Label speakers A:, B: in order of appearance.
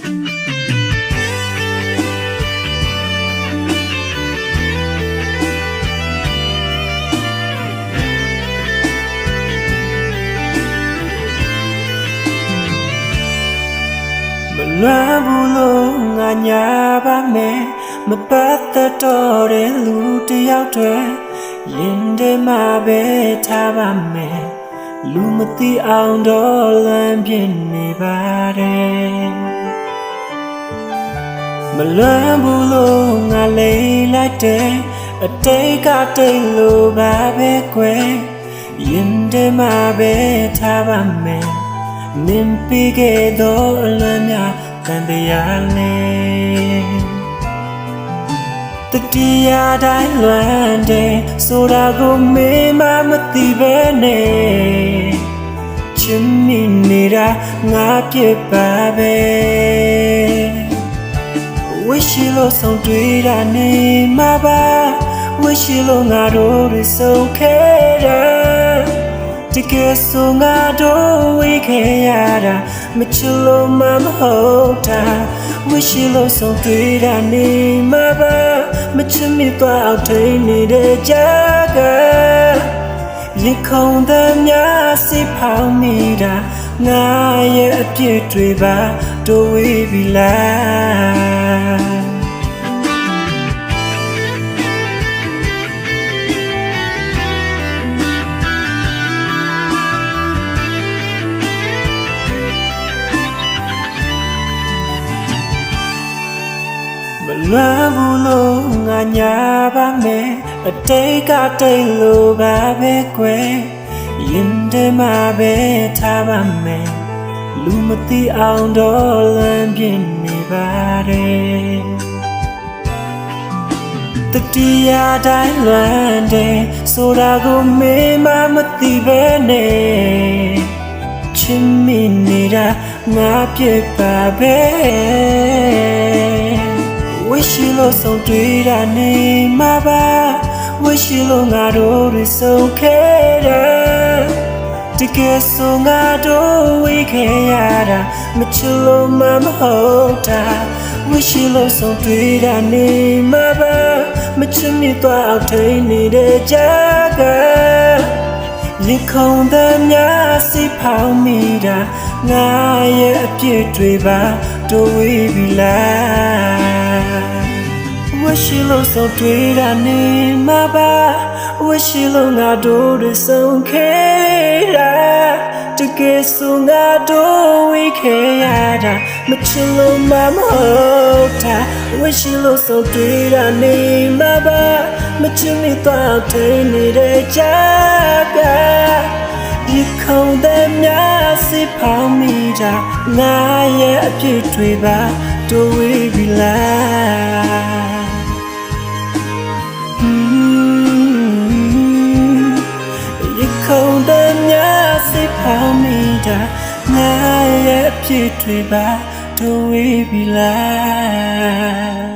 A: လွမ်းဘူးလို့ငါညာပါမယ်မပတ်သက်တော့တဲ့လူတယောက်တွေရင်ထဲမှာပဲထားပါမယ်လူမသိအောင်တော့လမ်းပြနေပါတယ်မလွမ်းဘူးလို့ငါလိမ့်လိုက်တဲ့အတိတ်ကတိတ်လို့ပါပဲကွယ်ရင်ထဲမှာပဲထားပါမယ်မင်းပြီးခဲ့သောအလွန်များတန်တရားလေးတတိယတိုင်းလွမ်းတယ်ဆိုတာကိုမင်းမသိပဲနဲ့ချစ်မိနေတာငါပြစ်ပါပဲဝိရှိလို့ဆုံးတွေ့တာနေမှာပါဝိရှိလို့ငါတို့တွေဆုံးခဲ့တာတကယ်ဆိုငါတို့ဝေးခဲ့ရတာမချလို့မဟုတ်တာဝိရှိလို့ဆုံးတွေ့တာနေမှာပါမချမိတော့အောင်ထိန်နေတဲ့ကြားကရခုံတဲ့များစိဖောင်းမိတာငါရဲ့အပြစ်တွေပါတို့ဝေးပြီလားမလွမ်းဘူးလို့ငါညာပါမယ်အတိတ်ကတိတ်လို့ပါပဲကွယ်ရင်ထဲမှာပဲထားပါမယ်လူမသိအောင်တော့လမ်းပြနေပါတယ်တတိယတိုင်းလွမ်းတယ်ဆိုတာကိုမင်းမသိပဲနဲ့ချစ်မိနေတာငါပြစ်ပါပဲဝိရှိလို့ဆုံးတွေ့တာနေမှာပါဝိရှိလို့ငါတို့တွေဆုံးခဲ့တာတကယ်ဆိုငါတို့ဝေးခဲ့ရတာမချလို့မဟုတ်တာဝိရှိလို့ဆုံးတွေ့တာနေမှာပါမချမိတော့အောင်ထိန်နေတဲ့ကြားကရင်ခုန်တဲ့များစိဖောင်းမိတာငါရဲ့အပြစ်တွေပါတို့ဝေးပြီလားဝရှိလို့ဆုံးတွေ့တာနေမှာပါဝရှိလို့ငါတို့တွေဆုံးခဲ့တာတကယ်ဆိုငါတို့ဝေးခဲ့ရတာမချလို့မဟုတ်တာဝရှိလို့ဆုံးတွေ့တာနေမှာပါမချမိတော့ထိန်နေတဲ့ကြားကရခုံတဲ့များစိဖောင်းမိတာငါရဲ့အပြစ်တွေပါတို့ဝေးပြီလားခုံတဲ့များစိဖောင်းမိတာငါရဲ့အဖြစ်တွေပါတို့ဝေးပြီလား